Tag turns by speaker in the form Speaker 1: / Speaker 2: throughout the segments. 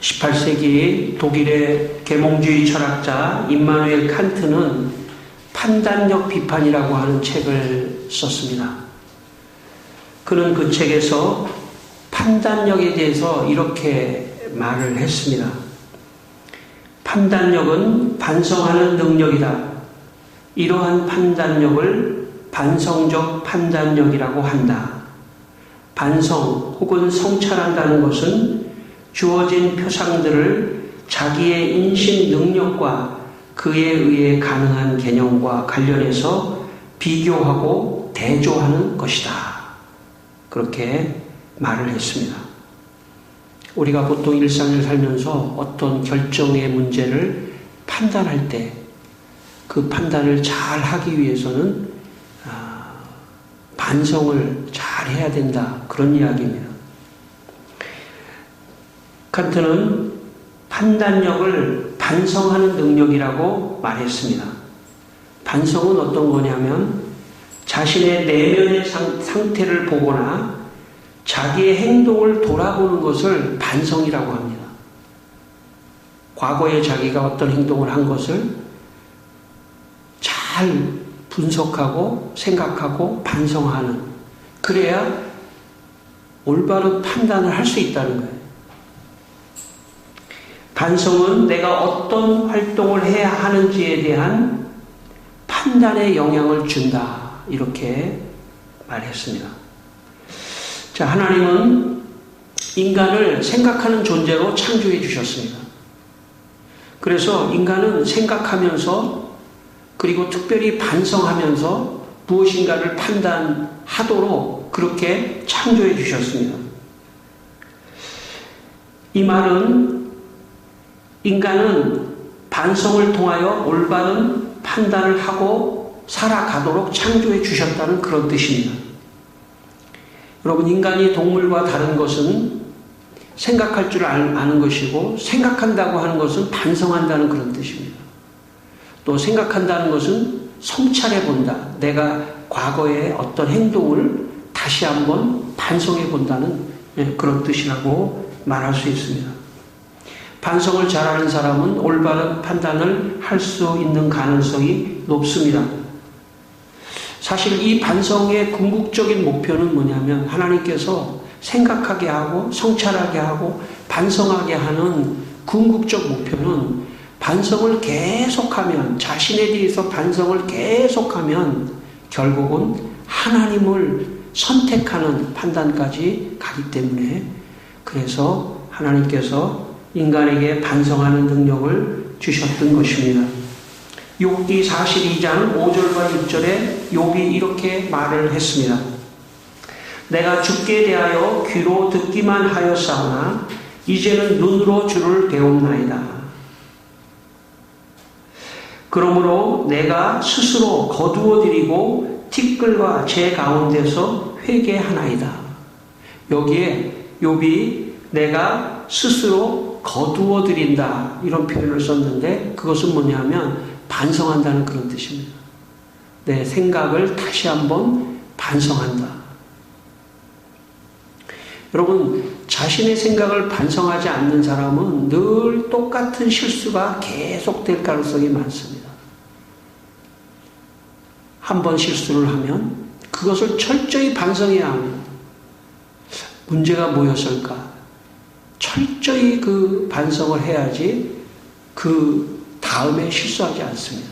Speaker 1: 18세기 독일의 계몽주의 철학자 임마누엘 칸트는 판단력 비판이라고 하는 책을 썼습니다. 그는 그 책에서 판단력에 대해서 이렇게 말을 했습니다. 판단력은 반성하는 능력이다. 이러한 판단력을 반성적 판단력이라고 한다. 반성 혹은 성찰한다는 것은 주어진 표상들을 자기의 인식 능력과 그에 의해 가능한 개념과 관련해서 비교하고 대조하는 것이다. 그렇게 말을 했습니다. 우리가 보통 일상을 살면서 어떤 결정의 문제를 판단할 때 그 판단을 잘 하기 위해서는 반성을 잘 해야 된다. 그런 이야기입니다. 칸트는 판단력을 반성하는 능력이라고 말했습니다. 반성은 어떤 거냐면 자신의 내면의 상태를 보거나 자기의 행동을 돌아보는 것을 반성이라고 합니다. 과거에 자기가 어떤 행동을 한 것을 잘 분석하고 생각하고 반성하는, 그래야 올바른 판단을 할 수 있다는 거예요. 반성은 내가 어떤 활동을 해야 하는지에 대한 판단에 영향을 준다. 이렇게 말했습니다. 자, 하나님은 인간을 생각하는 존재로 창조해 주셨습니다. 그래서 인간은 생각하면서 그리고 특별히 반성하면서 무엇인가를 판단하도록 그렇게 창조해 주셨습니다. 이 말은 인간은 반성을 통하여 올바른 판단을 하고 살아가도록 창조해 주셨다는 그런 뜻입니다. 여러분, 인간이 동물과 다른 것은 생각할 줄 아는 것이고, 생각한다고 하는 것은 반성한다는 그런 뜻입니다. 또 생각한다는 것은 성찰해 본다. 내가 과거의 어떤 행동을 다시 한번 반성해 본다는 그런 뜻이라고 말할 수 있습니다. 반성을 잘하는 사람은 올바른 판단을 할 수 있는 가능성이 높습니다. 사실 이 반성의 궁극적인 목표는 뭐냐면 하나님께서 생각하게 하고 성찰하게 하고 반성하게 하는 궁극적 목표는 반성을 계속하면, 자신에 대해서 반성을 계속하면 결국은 하나님을 선택하는 판단까지 가기 때문에, 그래서 하나님께서 인간에게 반성하는 능력을 주셨던 것입니다. 욥기 42장 5절과 6절에 욥이 이렇게 말을 했습니다. 내가 주께 대하여 귀로 듣기만 하였사오나 이제는 눈으로 주를 배웠나이다. 그러므로 내가 스스로 거두어드리고 티끌과 제 가운데서 회개하나이다. 여기에 욥이 내가 스스로 거두어드린다 이런 표현을 썼는데, 그것은 뭐냐면 반성한다는 그런 뜻입니다. 내 생각을 다시 한번 반성한다. 여러분, 자신의 생각을 반성하지 않는 사람은 늘 똑같은 실수가 계속될 가능성이 많습니다. 한 번 실수를 하면 그것을 철저히 반성해야 합니다. 문제가 뭐였을까? 철저히 그 반성을 해야지 그 다음에 실수하지 않습니다.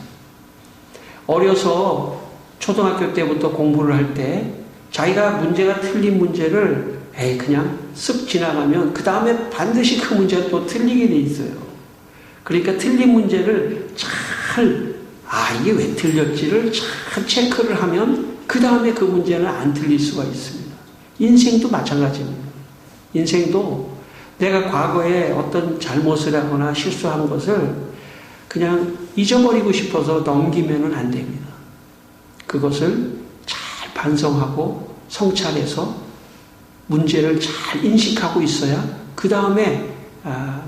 Speaker 1: 어려서 초등학교 때부터 공부를 할 때 자기가 문제가 틀린 문제를 그냥 쓱 지나가면 그 다음에 반드시 그 문제가 또 틀리게 돼 있어요. 그러니까 틀린 문제를 잘, 이게 왜 틀렸지를 잘 체크를 하면 그 다음에 그 문제는 안 틀릴 수가 있습니다. 인생도 마찬가지입니다. 인생도 내가 과거에 어떤 잘못을 하거나 실수한 것을 그냥 잊어버리고 싶어서 넘기면 안 됩니다. 그것을 잘 반성하고 성찰해서 문제를 잘 인식하고 있어야 그 다음에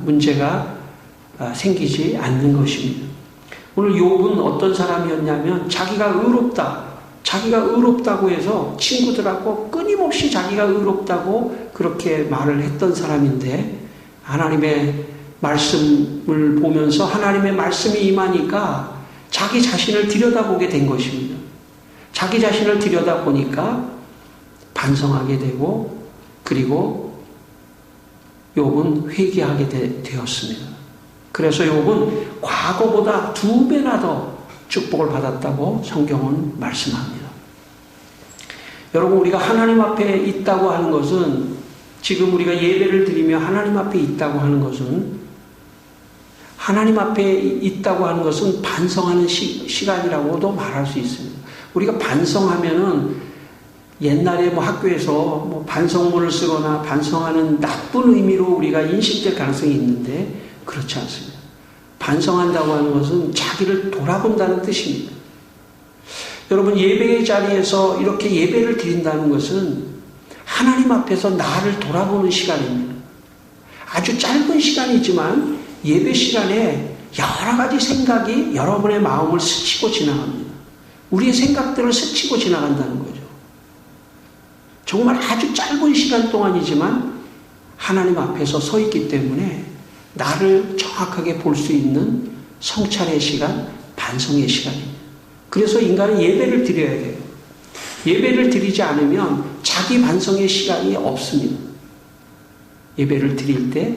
Speaker 1: 문제가 생기지 않는 것입니다. 오늘 욥은 어떤 사람이었냐면 자기가 의롭다고 해서 친구들하고 끊임없이 자기가 의롭다고 그렇게 말을 했던 사람인데, 하나님의 말씀을 보면서 하나님의 말씀이 임하니까 자기 자신을 들여다보게 된 것입니다. 자기 자신을 들여다보니까 반성하게 되고 그리고 욥은 회개하게 되었습니다. 그래서 욥은 과거보다 2배나 더 축복을 받았다고 성경은 말씀합니다. 여러분, 우리가 하나님 앞에 있다고 하는 것은, 지금 우리가 예배를 드리며 하나님 앞에 있다고 하는 것은, 하나님 앞에 있다고 하는 것은 반성하는 시간이라고도 말할 수 있습니다. 우리가 반성하면은 옛날에 학교에서 반성문을 쓰거나 반성하는 나쁜 의미로 우리가 인식될 가능성이 있는데 그렇지 않습니다. 반성한다고 하는 것은 자기를 돌아본다는 뜻입니다. 여러분, 예배의 자리에서 이렇게 예배를 드린다는 것은 하나님 앞에서 나를 돌아보는 시간입니다. 아주 짧은 시간이지만 예배 시간에 여러 가지 생각이 여러분의 마음을 스치고 지나갑니다. 우리의 생각들을 스치고 지나간다는 거죠. 정말 아주 짧은 시간 동안이지만 하나님 앞에서 서 있기 때문에 나를 정확하게 볼 수 있는 성찰의 시간, 반성의 시간입니다. 그래서 인간은 예배를 드려야 돼요. 예배를 드리지 않으면 자기 반성의 시간이 없습니다. 예배를 드릴 때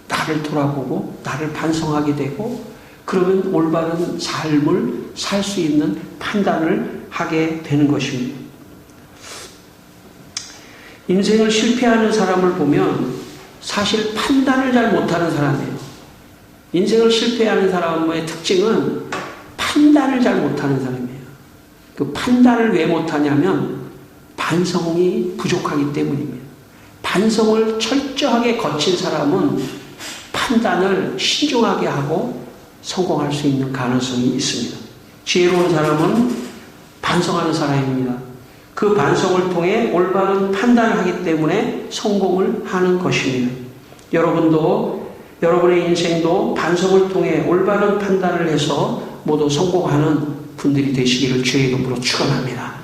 Speaker 1: 나를 돌아보고 나를 반성하게 되고 그러면 올바른 삶을 살 수 있는 판단을 하게 되는 것입니다. 인생을 실패하는 사람을 보면 사실 판단을 잘 못하는 사람이에요. 인생을 실패하는 사람의 특징은 판단을 잘 못하는 사람이에요. 그 판단을 왜 못하냐면 반성이 부족하기 때문입니다. 반성을 철저하게 거친 사람은 판단을 신중하게 하고 성공할 수 있는 가능성이 있습니다. 지혜로운 사람은 반성하는 사람입니다. 그 반성을 통해 올바른 판단을 하기 때문에 성공을 하는 것입니다. 여러분도, 여러분의 인생도 반성을 통해 올바른 판단을 해서 모두 성공하는 분들이 되시기를 주의 이름으로 축원합니다.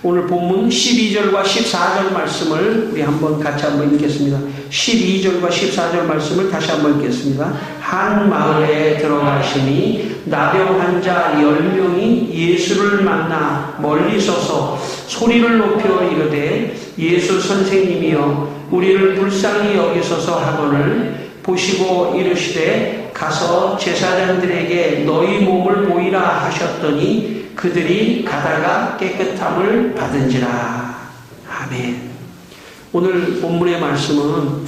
Speaker 1: 오늘 본문 12절과 14절 말씀을 우리 같이 한번 읽겠습니다. 12절과 14절 말씀을 다시 한번 읽겠습니다. 한 마을에 들어가시니 나병 환자 10명이 예수를 만나 멀리 서서 소리를 높여 이르되 예수 선생님이여 우리를 불쌍히 여기소서 하거늘 보시고 이르시되 가서 제사장들에게 너희 몸을 보이라 하셨더니 그들이 가다가 깨끗함을 받은지라. 아멘. 오늘 본문의 말씀은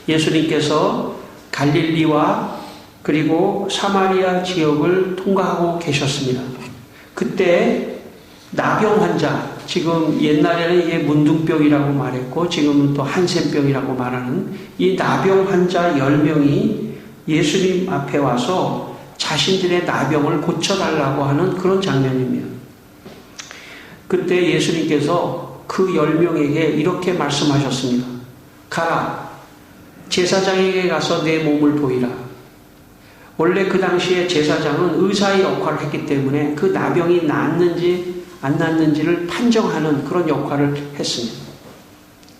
Speaker 1: 예수님께서 갈릴리와 그리고 사마리아 지역을 통과하고 계셨습니다. 그때 나병 환자, 지금 옛날에는 이게 문둥병이라고 말했고 지금은 또 한센병이라고 말하는 이 나병 환자 10명이 예수님 앞에 와서 자신들의 나병을 고쳐달라고 하는 그런 장면입니다. 그때 예수님께서 그 10명에게 이렇게 말씀하셨습니다. 가라, 제사장에게 가서 내 몸을 보이라. 원래 그 당시에 제사장은 의사의 역할을 했기 때문에 그 나병이 낫는지 안 낫는지를 판정하는 그런 역할을 했습니다.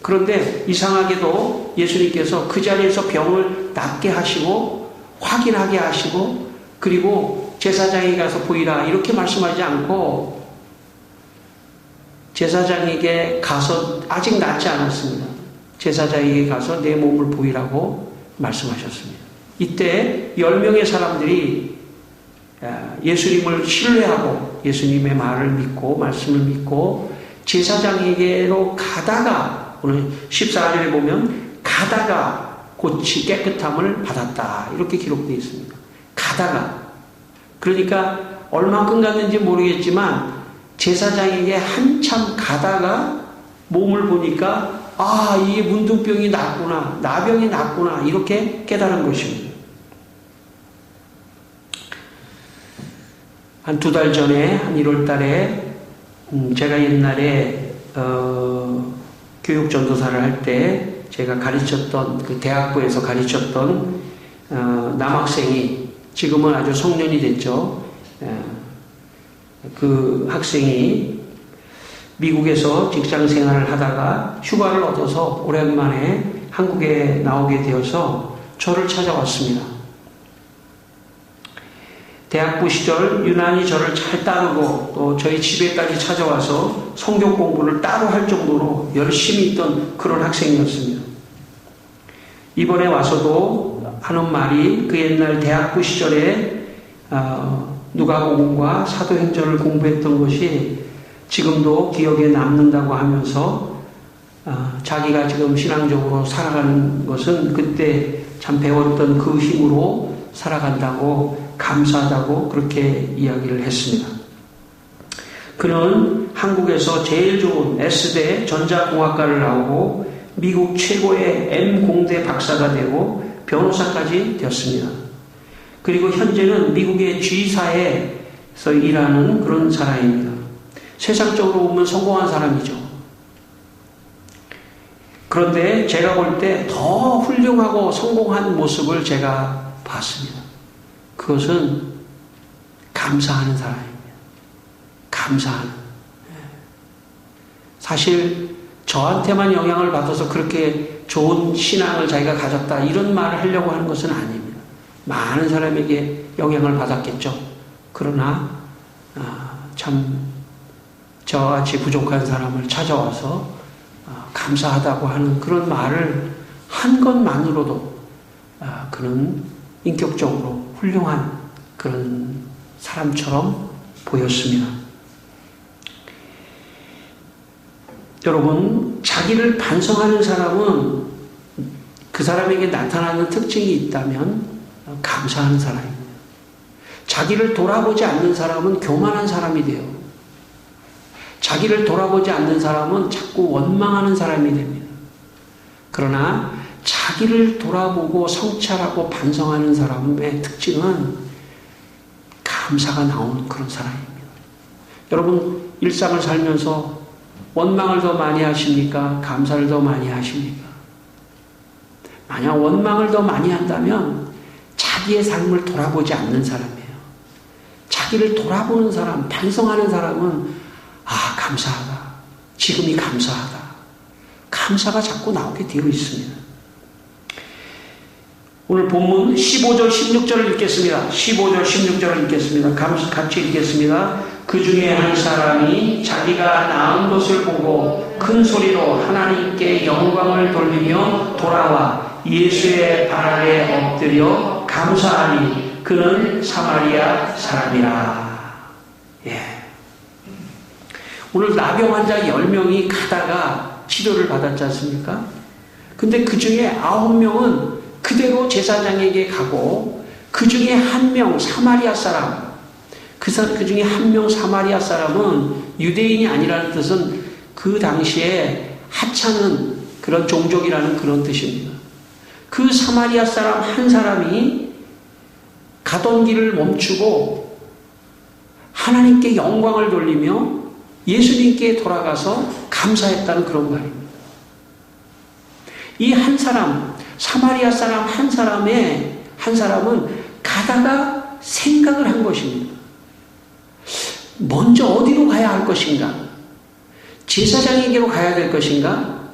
Speaker 1: 그런데 이상하게도 예수님께서 그 자리에서 병을 낫게 하시고 확인하게 하시고 그리고 제사장에게 가서 보이라 이렇게 말씀하지 않고 제사장에게 가서 아직 낫지 않았습니다. 제사장에게 가서 내 몸을 보이라고 말씀하셨습니다. 이때 10명의 사람들이 예수님을 신뢰하고 예수님의 말을 믿고 말씀을 믿고 제사장에게로 가다가 오늘 14절에 보면 가다가 고치 깨끗함을 받았다 이렇게 기록되어 있습니다. 가다가 그러니까 얼만큼 갔는지 모르겠지만 제사장에게 한참 가다가 몸을 보니까 아 이게 문둥병이 낫구나 나병이 낫구나 이렇게 깨달은 것입니다. 한 2달 전에 한 1월 달에 제가 옛날에 교육 전도사를 할 때 제가 가르쳤던 그 대학부에서 가르쳤던 남학생이 지금은 아주 성년이 됐죠. 그 학생이 미국에서 직장 생활을 하다가 휴가를 얻어서 오랜만에 한국에 나오게 되어서 저를 찾아왔습니다. 대학부 시절 유난히 저를 잘 따르고 또 저희 집에까지 찾아와서 성경 공부를 따로 할 정도로 열심히 있던 그런 학생이었습니다. 이번에 와서도 하는 말이 그 옛날 대학부 시절에 누가복음과 사도행전을 공부했던 것이 지금도 기억에 남는다고 하면서 자기가 지금 신앙적으로 살아가는 것은 그때 참 배웠던 그 힘으로 살아간다고 감사하다고 그렇게 이야기를 했습니다. 그는 한국에서 제일 좋은 S대 전자공학과를 나오고 미국 최고의 M공대 박사가 되고 변호사까지 되었습니다. 그리고 현재는 미국의 G사에서 일하는 그런 사람입니다. 세상적으로 보면 성공한 사람이죠. 그런데 제가 볼 때 더 훌륭하고 성공한 모습을 제가 봤습니다. 그것은 감사하는 사람입니다. 감사하는. 사실 저한테만 영향을 받아서 그렇게 좋은 신앙을 자기가 가졌다 이런 말을 하려고 하는 것은 아닙니다. 많은 사람에게 영향을 받았겠죠. 그러나 참 저와 같이 부족한 사람을 찾아와서 감사하다고 하는 그런 말을 한 것만으로도 그는 인격적으로 훌륭한 그런 사람처럼 보였습니다. 여러분, 자기를 반성하는 사람은 그 사람에게 나타나는 특징이 있다면 감사하는 사람입니다. 자기를 돌아보지 않는 사람은 교만한 사람이 돼요. 자기를 돌아보지 않는 사람은 자꾸 원망하는 사람이 됩니다. 그러나 자기를 돌아보고 성찰하고 반성하는 사람의 특징은 감사가 나오는 그런 사람입니다. 여러분, 일상을 살면서 원망을 더 많이 하십니까? 감사를 더 많이 하십니까? 만약 원망을 더 많이 한다면 자기의 삶을 돌아보지 않는 사람이에요. 자기를 돌아보는 사람, 반성하는 사람은 감사하다. 지금이 감사하다. 감사가 자꾸 나오게 되어 있습니다. 오늘 본문 15절, 16절을 읽겠습니다. 15절, 16절을 읽겠습니다. 같이 읽겠습니다. 그 중에 한 사람이 자기가 낳은 것을 보고 큰 소리로 하나님께 영광을 돌리며 돌아와 예수의 발 아래 엎드려 감사하니 그는 사마리아 사람이라. 오늘 나병 환자 10명이 가다가 치료를 받았지 않습니까? 근데 그 중에 9명은 그대로 제사장에게 가고 그 중에 1명 사마리아 사람, 그 중에 1명 사마리아 사람은 유대인이 아니라는 뜻은 그 당시에 하찮은 그런 종족이라는 그런 뜻입니다. 그 사마리아 사람 한 사람이 가던 길을 멈추고 하나님께 영광을 돌리며 예수님께 돌아가서 감사했다는 그런 말입니다. 이 한 사람, 사마리아 사람 한 사람은 가다가 생각을 한 것입니다. 먼저 어디로 가야 할 것인가? 제사장에게로 가야 될 것인가?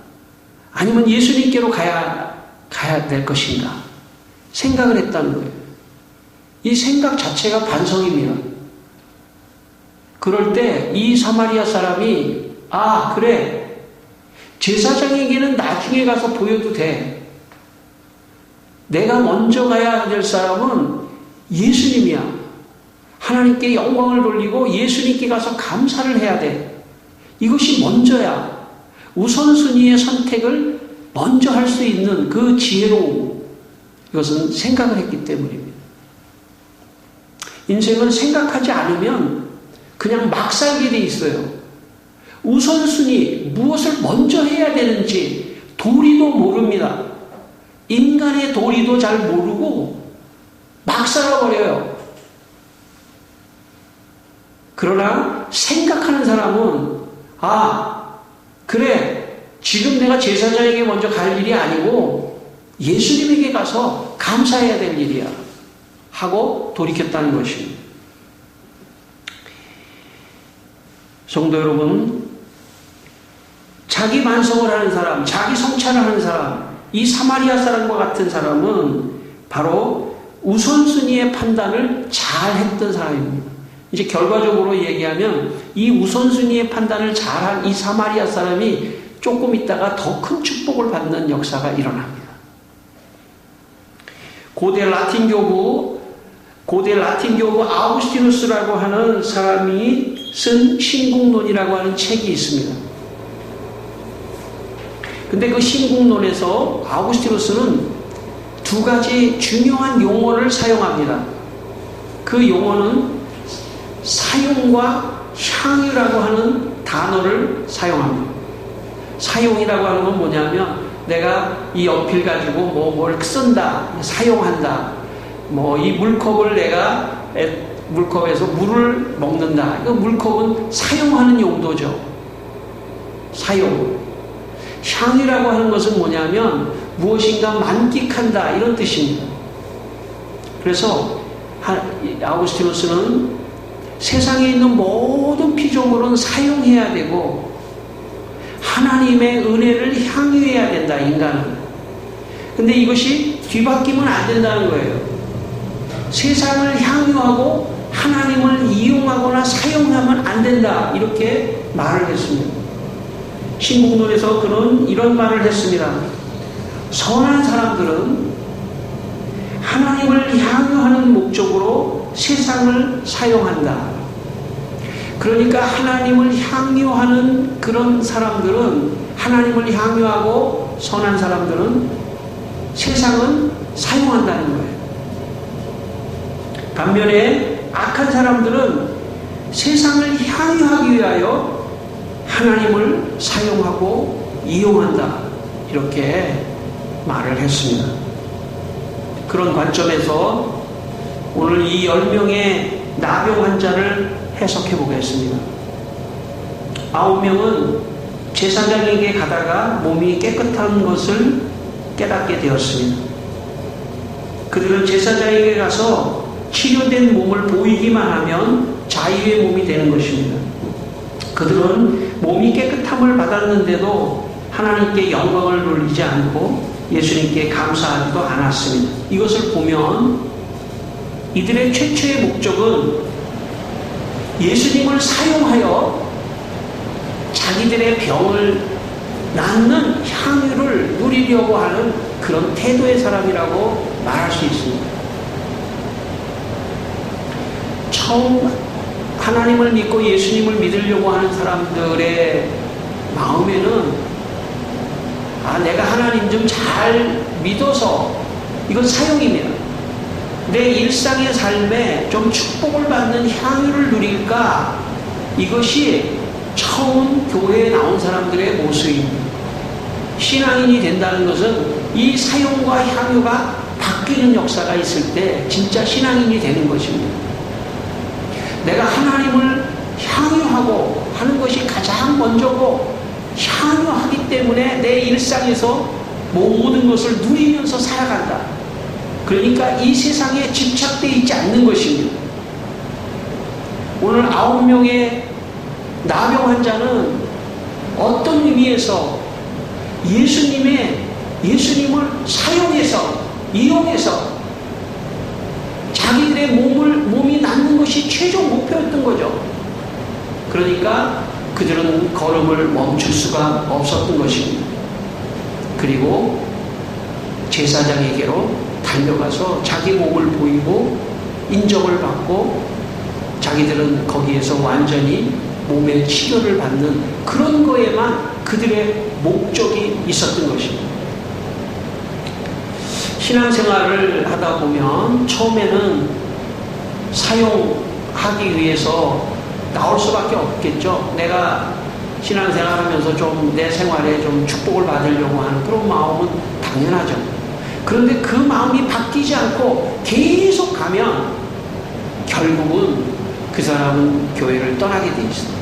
Speaker 1: 아니면 예수님께로 가야 될 것인가? 생각을 했다는 거예요. 이 생각 자체가 반성입니다. 그럴 때 이 사마리아 사람이 그래, 제사장에게는 나중에 가서 보여도 돼. 내가 먼저 가야 될 사람은 예수님이야. 하나님께 영광을 돌리고 예수님께 가서 감사를 해야 돼. 이것이 먼저야. 우선순위의 선택을 먼저 할 수 있는 그 지혜로움, 이것은 생각을 했기 때문입니다. 인생은 생각하지 않으면 그냥 막 살게 돼 있어요. 우선순위, 무엇을 먼저 해야 되는지 도리도 모릅니다. 인간의 도리도 잘 모르고 막 살아버려요. 그러나 생각하는 사람은 그래, 지금 내가 제사장에게 먼저 갈 일이 아니고 예수님에게 가서 감사해야 될 일이야 하고 돌이켰다는 것입니다. 성도 여러분, 자기 반성을 하는 사람, 자기 성찰을 하는 사람, 이 사마리아 사람과 같은 사람은 바로 우선순위의 판단을 잘 했던 사람입니다. 이제 결과적으로 얘기하면 이 우선순위의 판단을 잘한 이 사마리아 사람이 조금 있다가 더 큰 축복을 받는 역사가 일어납니다. 고대 라틴 교부 아우구스티누스라고 하는 사람이 쓴 신국론이라고 하는 책이 있습니다. 근데 그 신국론에서 아우구스티누스는 두 가지 중요한 용어를 사용합니다. 그 용어는 사용과 향유라고 하는 단어를 사용합니다. 사용이라고 하는 건 뭐냐면 내가 이 연필 가지고 뭘 쓴다, 사용한다. 이 물컵을 내가 물컵에서 물을 먹는다. 이 물컵은 사용하는 용도죠. 사용. 향이라고 하는 것은 뭐냐면 무엇인가 만끽한다 이런 뜻입니다. 그래서 아우구스티누스는 세상에 있는 모든 피조물은 사용해야 되고 하나님의 은혜를 향유해야 된다, 인간은. 근데 이것이 뒤바뀌면 안 된다는 거예요. 세상을 향유하고 하나님을 이용하거나 사용하면 안 된다, 이렇게 말을 했습니다. 신국론에서 그는 이런 말을 했습니다. 선한 사람들은 하나님을 향유하는 목적으로 세상을 사용한다. 그러니까 하나님을 향유하는 그런 사람들은, 하나님을 향유하고 선한 사람들은 세상은 사용한다는 거예요. 반면에 악한 사람들은 세상을 향유하기 위하여 하나님을 사용하고 이용한다, 이렇게 말을 했습니다. 그런 관점에서 오늘 이 10명의 나병 환자를 해석해 보겠습니다. 9명은 제사장에게 가다가 몸이 깨끗한 것을 깨닫게 되었습니다. 그들은 제사장에게 가서 치료된 몸을 보이기만 하면 자유의 몸이 되는 것입니다. 그들은 몸이 깨끗함을 받았는데도 하나님께 영광을 돌리지 않고 예수님께 감사하지도 않았습니다. 이것을 보면 이들의 최초의 목적은 예수님을 사용하여 자기들의 병을 낫는 향유를 누리려고 하는 그런 태도의 사람이라고 말할 수 있습니다. 처음 하나님을 믿고 예수님을 믿으려고 하는 사람들의 마음에는 내가 하나님 좀 잘 믿어서, 이건 사용입니다. 내 일상의 삶에 좀 축복을 받는 향유를 누릴까? 이것이 처음 교회에 나온 사람들의 모습입니다. 신앙인이 된다는 것은 이 사용과 향유가 바뀌는 역사가 있을 때 진짜 신앙인이 되는 것입니다. 내가 하나님을 향유하고 하는 것이 가장 먼저고, 향유하기 때문에 내 일상에서 모든 것을 누리면서 살아간다. 그러니까 이 세상에 집착되어 있지 않는 것입니다. 오늘 9명의 나병 환자는 어떤 의미에서 예수님을 사용해서, 이용해서 자기들의 몸이 낫는 것이 최종 목표였던 거죠. 그러니까 그들은 걸음을 멈출 수가 없었던 것입니다. 그리고 제사장에게로 달려가서 자기 몸을 보이고 인정을 받고 자기들은 거기에서 완전히 몸의 치료를 받는 그런 거에만 그들의 목적이 있었던 것입니다. 신앙생활을 하다 보면 처음에는 사용하기 위해서 나올 수밖에 없겠죠. 내가 신앙생활 하면서 좀 내 생활에 좀 축복을 받으려고 하는 그런 마음은 당연하죠. 그런데 그 마음이 바뀌지 않고 계속 가면 결국은 그 사람은 교회를 떠나게 돼 있습니다.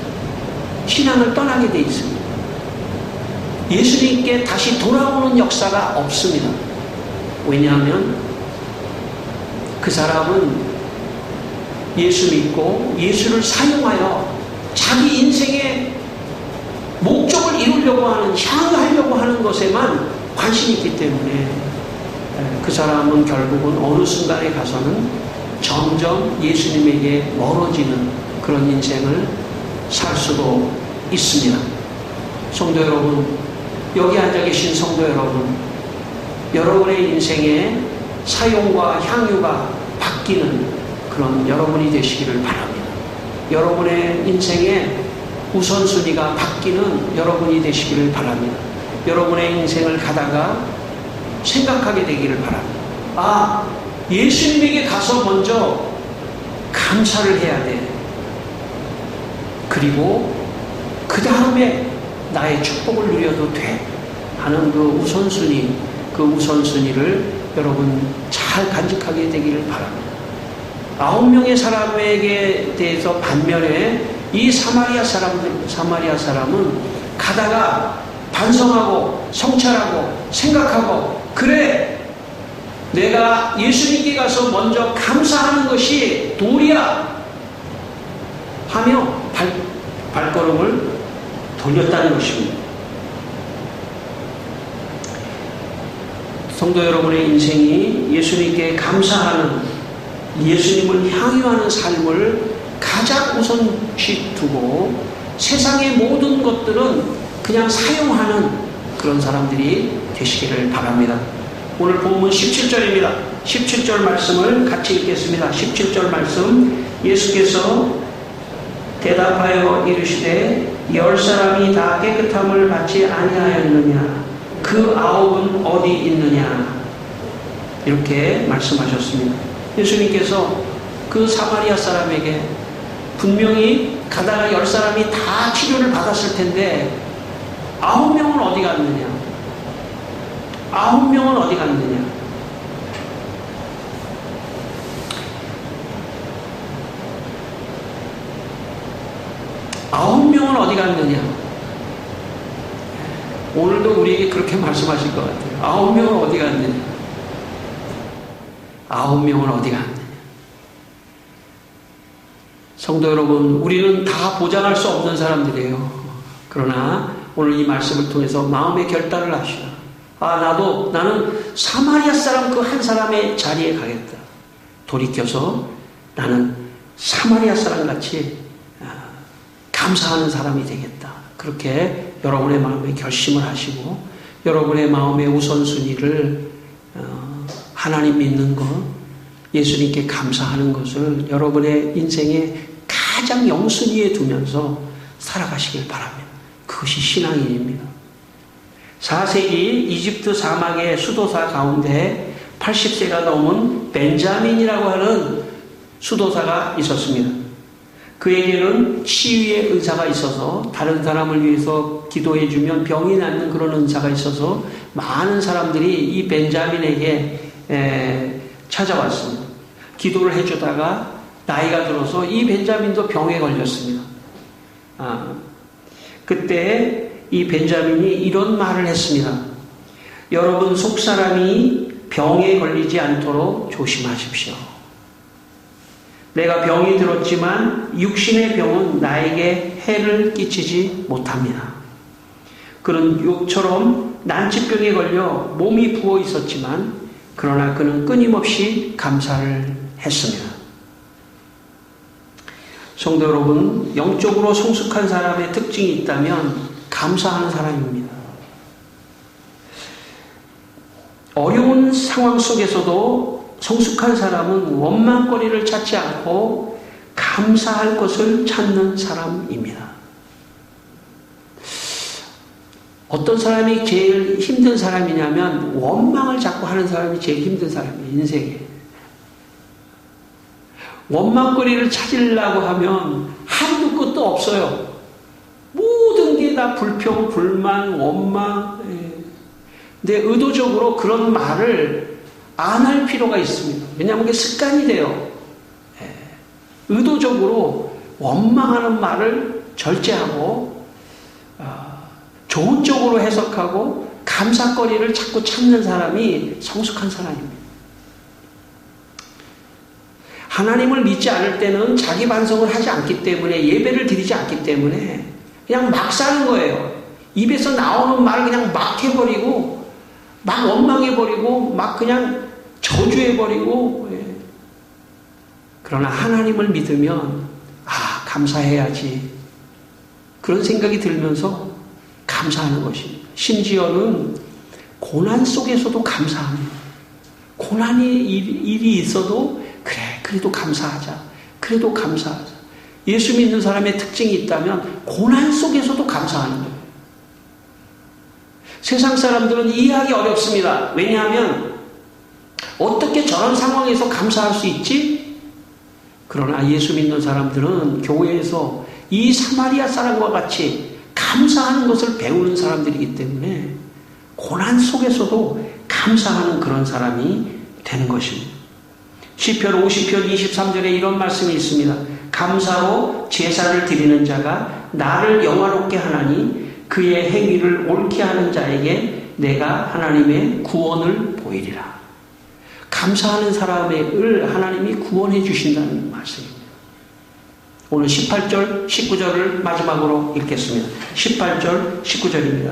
Speaker 1: 신앙을 떠나게 돼 있습니다. 예수님께 다시 돌아오는 역사가 없습니다. 왜냐하면 그 사람은 예수 믿고 예수를 사용하여 자기 인생의 목적을 이루려고 하는, 향유하려고 하는 것에만 관심이 있기 때문에 그 사람은 결국은 어느 순간에 가서는 점점 예수님에게 멀어지는 그런 인생을 살 수도 있습니다. 성도 여러분, 여기 앉아 계신 성도 여러분, 여러분의 인생에 사용과 향유가 바뀌는 그런 여러분이 되시기를 바랍니다. 여러분의 인생에 우선순위가 바뀌는 여러분이 되시기를 바랍니다. 여러분의 인생을 가다가 생각하게 되기를 바랍니다. 아, 예수님에게 가서 먼저 감사를 해야 돼. 그리고 그 다음에 나의 축복을 누려도 돼. 하는 그 우선순위를 여러분 잘 간직하게 되기를 바랍니다. 9명의 사람에게 대해서 반면에 이 사마리아 사람은 가다가 반성하고 성찰하고 생각하고, 그래, 내가 예수님께 가서 먼저 감사하는 것이 도리야 하며 발걸음을 돌렸다는 것입니다. 성도 여러분의 인생이 예수님께 감사하는, 예수님을 향유하는 삶을 가장 우선시 두고 세상의 모든 것들은 그냥 사용하는 그런 사람들이 되시기를 바랍니다. 오늘 본문 17절입니다. 17절 말씀을 같이 읽겠습니다. 17절 말씀, 예수께서 대답하여 이르시되 10사람이 다 깨끗함을 받지 아니하였느냐? 그 9은 어디 있느냐? 이렇게 말씀하셨습니다. 예수님께서 그 사마리아 사람에게 분명히 가다가 10사람이 다 치료를 받았을 텐데 9명은 어디 갔느냐? 9명은 어디 갔느냐? 오늘도 우리에게 그렇게 말씀하실 것 같아요. 9명은 어디 갔느냐? 9명은 어디 갔느냐? 성도 여러분, 우리는 다 보장할 수 없는 사람들이에요. 그러나 오늘 이 말씀을 통해서 마음의 결단을 하시라. 나는 사마리아 사람 그 한 사람의 자리에 가겠다. 돌이켜서 나는 사마리아 사람 같이 감사하는 사람이 되겠다. 그렇게 여러분의 마음에 결심을 하시고 여러분의 마음의 우선순위를 하나님 믿는 것, 예수님께 감사하는 것을 여러분의 인생의 가장 영순위에 두면서 살아가시길 바랍니다. 그것이 신앙인입니다. 4세기 이집트 사막의 수도사 가운데 80세가 넘은 벤자민이라고 하는 수도사가 있었습니다. 그에게는 치유의 은사가 있어서 다른 사람을 위해서 기도해주면 병이 낫는 그런 은사가 있어서 많은 사람들이 이 벤자민에게 찾아왔습니다. 기도를 해주다가 나이가 들어서 이 벤자민도 병에 걸렸습니다. 그때 이 벤자민이 이런 말을 했습니다. 여러분 속사람이 병에 걸리지 않도록 조심하십시오. 내가 병이 들었지만 육신의 병은 나에게 해를 끼치지 못합니다. 그는 욕처럼 난치병에 걸려 몸이 부어 있었지만 그러나 그는 끊임없이 감사를 했습니다. 성도 여러분, 영적으로 성숙한 사람의 특징이 있다면 감사하는 사람입니다. 어려운 상황 속에서도 성숙한 사람은 원망거리를 찾지 않고 감사할 것을 찾는 사람입니다. 어떤 사람이 제일 힘든 사람이냐면 원망을 자꾸 하는 사람이 제일 힘든 사람이에요. 인생에. 원망거리를 찾으려고 하면 한도 끝도 없어요. 모든 게 다 불평, 불만, 원망. 근데 의도적으로 그런 말을 안 할 필요가 있습니다. 왜냐하면 그게 습관이 돼요. 의도적으로 원망하는 말을 절제하고 좋은 쪽으로 해석하고 감사거리를 자꾸 찾는 사람이 성숙한 사람입니다. 하나님을 믿지 않을 때는 자기 반성을 하지 않기 때문에, 예배를 드리지 않기 때문에 그냥 막 사는 거예요. 입에서 나오는 말을 그냥 막 해버리고 막 원망해버리고 막 그냥 저주해버리고. 그러나 하나님을 믿으면 감사해야지, 그런 생각이 들면서 감사하는 것입니다. 심지어는 고난 속에서도 감사합니다. 고난이 일이 있어도 그래도 감사하자. 그래도 감사하자. 예수 믿는 사람의 특징이 있다면 고난 속에서도 감사하는 거예요. 세상 사람들은 이해하기 어렵습니다. 왜냐하면 어떻게 저런 상황에서 감사할 수 있지? 그러나 예수 믿는 사람들은 교회에서 이 사마리아 사람과 같이 감사하는 것을 배우는 사람들이기 때문에 고난 속에서도 감사하는 그런 사람이 되는 것입니다. 시편 50편 23절에 이런 말씀이 있습니다. 감사로 제사를 드리는 자가 나를 영화롭게 하나니 그의 행위를 옳게 하는 자에게 내가 하나님의 구원을 보이리라. 감사하는 사람을 하나님이 구원해 주신다는 말씀입니다. 오늘 18절, 19절을 마지막으로 읽겠습니다. 18절, 19절입니다.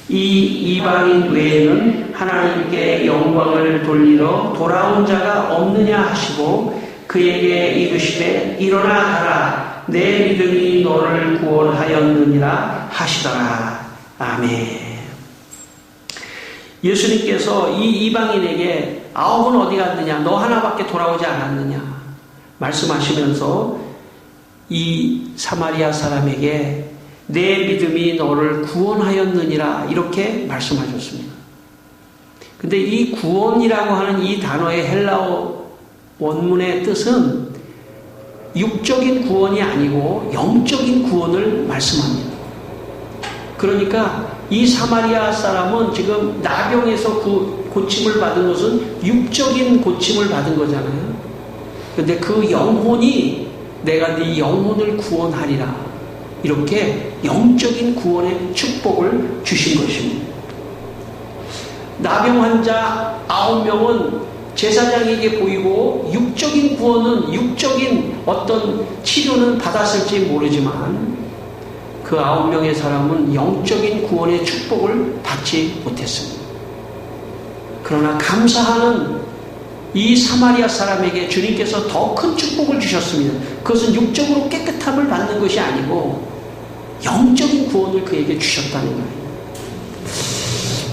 Speaker 1: 이 이방인 외에는 하나님께 영광을 돌리러 돌아온 자가 없느냐 하시고 그에게 이르시되 일어나 가라 내 믿음이 너를 구원하였느니라 하시더라. 아멘. 예수님께서 이 이방인에게 아홉은 어디 갔느냐, 너 하나밖에 돌아오지 않았느냐 말씀하시면서 이 사마리아 사람에게 내 믿음이 너를 구원하였느니라 이렇게 말씀하셨습니다. 근데 이 구원이라고 하는 이 단어의 헬라어 원문의 뜻은 육적인 구원이 아니고 영적인 구원을 말씀합니다. 그러니까 이 사마리아 사람은 지금 나병에서 고침을 받은 것은 육적인 고침을 받은 거잖아요. 근데 그 영혼이 내가 네 영혼을 구원하리라 이렇게 영적인 구원의 축복을 주신 것입니다. 나병 환자 9명은 제사장에게 보이고 육적인 구원은 육적인 어떤 치료는 받았을지 모르지만 그 9명의 사람은 영적인 구원의 축복을 받지 못했습니다. 그러나 감사하는 이 사마리아 사람에게 주님께서 더 큰 축복을 주셨습니다. 그것은 육적으로 깨끗함을 받는 것이 아니고 영적인 구원을 그에게 주셨다는 거예요.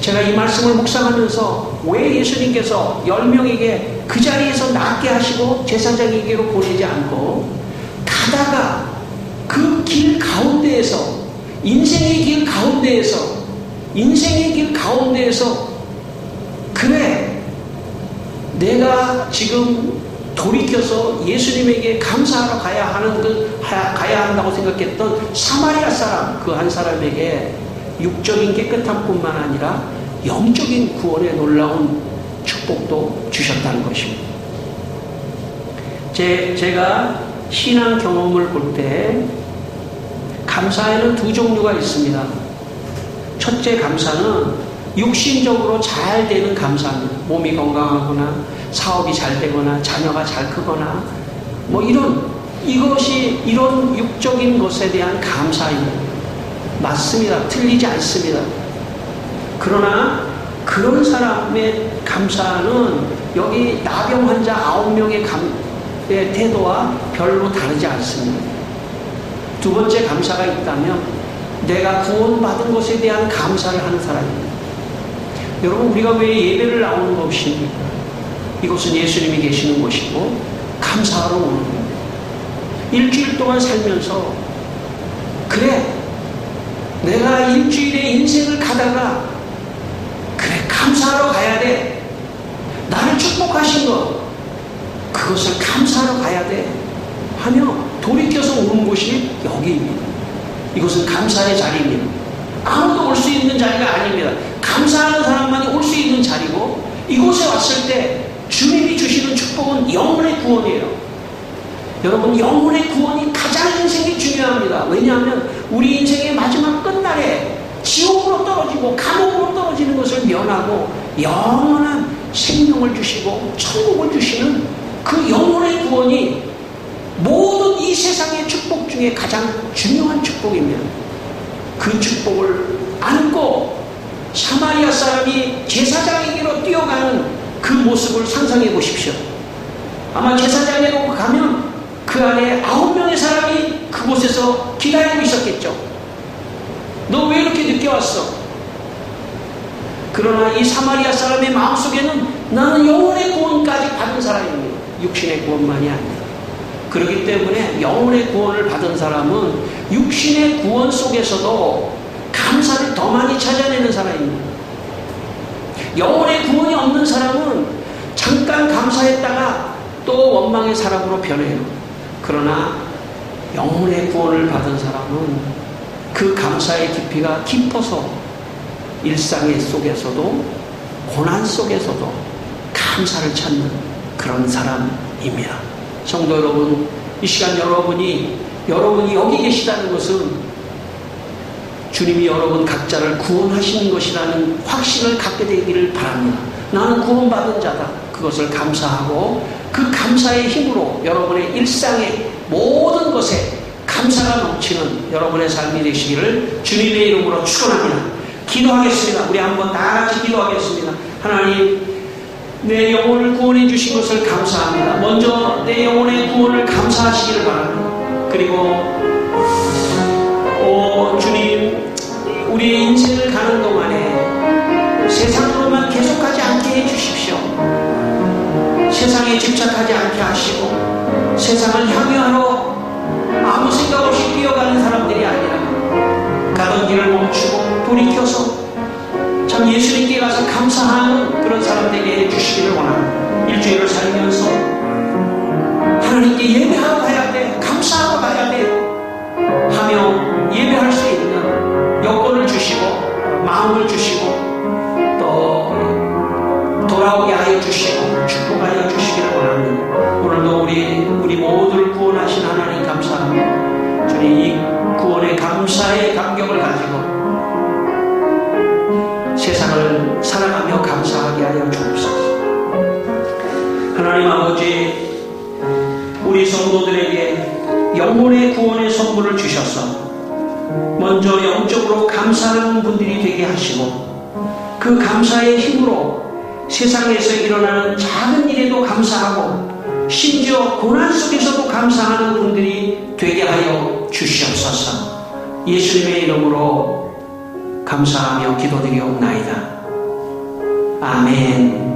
Speaker 1: 제가 이 말씀을 묵상하면서 왜 예수님께서 10명에게 그 자리에서 낫게 하시고 제사장에게로 보내지 않고 가다가 그 길 가운데에서 인생의 길 가운데에서 그래 내가 지금 돌이켜서 예수님에게 감사하러 가야 한다고 생각했던 사마리아 사람 그 한 사람에게 육적인 깨끗함뿐만 아니라 영적인 구원의 놀라운 축복도 주셨다는 것입니다. 제가 신앙 경험을 볼 때 감사에는 두 종류가 있습니다. 첫째 감사는 육신적으로 잘 되는 감사입니다. 몸이 건강하거나 사업이 잘 되거나 자녀가 잘 크거나 이런 육적인 것에 대한 감사입니다. 맞습니다. 틀리지 않습니다. 그러나 그런 사람의 감사는 여기 나병 환자 9명의 태도와 별로 다르지 않습니다. 두 번째 감사가 있다면 내가 구원받은 것에 대한 감사를 하는 사람입니다. 여러분 우리가 왜 예배를 나오는 것입니까? 이곳은 예수님이 계시는 곳이고 감사하러 오는 겁니다. 일주일 동안 살면서 그래 내가 일주일의 인생을 가다가 그래 감사하러 가야 돼. 나를 축복하신 것 그것을 감사하러 가야 돼 하며 돌이켜서 오는 곳이 여기입니다. 이곳은 감사의 자리입니다. 아무도 올 수 있는 자리가 아닙니다. 감사하는 사람만이 올 수 있는 자리고 이곳에 왔을 때 주님이 주시는 축복은 영혼의 구원이에요. 여러분 영혼의 구원이 가장 인생이 중요합니다. 왜냐하면 우리 인생의 마지막 끝날에 지옥으로 떨어지고 감옥으로 떨어지는 것을 면하고 영원한 생명을 주시고 천국을 주시는 그 영혼의 구원이 모든 이 세상의 축복 중에 가장 중요한 축복입니다. 그 축복을 안고 사마리아 사람이 제사장에게로 뛰어가는 그 모습을 상상해 보십시오. 아마 제사장에로 가면 그 안에 9명의 사람이 그곳에서 기다리고 있었겠죠. 너 왜 이렇게 늦게 왔어? 그러나 이 사마리아 사람의 마음속에는 나는 영혼의 구원까지 받은 사람입니다. 육신의 구원만이 아니라. 그렇기 때문에 영혼의 구원을 받은 사람은 육신의 구원 속에서도 감사를 더 많이 찾아내는 사람입니다. 영혼의 구원이 없는 사람은 잠깐 감사했다가 또 원망의 사람으로 변해요. 그러나 영혼의 구원을 받은 사람은 그 감사의 깊이가 깊어서 일상의 속에서도 고난 속에서도 감사를 찾는 그런 사람입니다. 성도 여러분, 이 시간 여러분이 여기 계시다는 것은 주님이 여러분 각자를 구원하시는 것이라는 확신을 갖게 되기를 바랍니다. 나는 구원받은 자다. 그것을 감사하고 그 감사의 힘으로 여러분의 일상의 모든 것에 감사가 넘치는 여러분의 삶이 되시기를 주님의 이름으로 축원합니다. 기도하겠습니다. 우리 한번 다 같이 기도하겠습니다. 하나님, 내 영혼을 구원해 주신 것을 감사합니다. 먼저 내 영혼의 구원을 감사하시기를 바랍니다. 그리고 주님, 우리의 인생을 가는 동안에 세상으로만 계속하지 않게 해주십시오. 세상에 집착하지 않게 하시고 세상을 향유하러 아무 생각 없이 뛰어가는 사람들이 아니라 가던 길을 멈추고 돌이켜서 참 예수님께 가서 감사하는 그런 사람들에게 해주시기를 원합니다. 일주일을 살면서 하나님께 예배하러 가야 돼, 감사하러 가야 돼 하며 예배할 수 있는 여건을 주시고 마음을 주시고 또 돌아오게 하여 주시고 축복하여 주시기를 원합니다. 오늘도 우리 모두를 구원하신 하나님 감사합니다. 주님, 이 구원의 감사의 감격을 가지고 세상을 살아가며 감사하게 하여 주옵소서. 하나님 아버지, 우리 성도들에게 영혼의 구원의 선물을 주셔서 먼저 영적으로 감사하는 분들이 되게 하시고 그 감사의 힘으로 세상에서 일어나는 작은 일에도 감사하고 심지어 고난 속에서도 감사하는 분들이 되게 하여 주시옵소서. 예수님의 이름으로 감사하며 기도드리옵나이다. 아멘.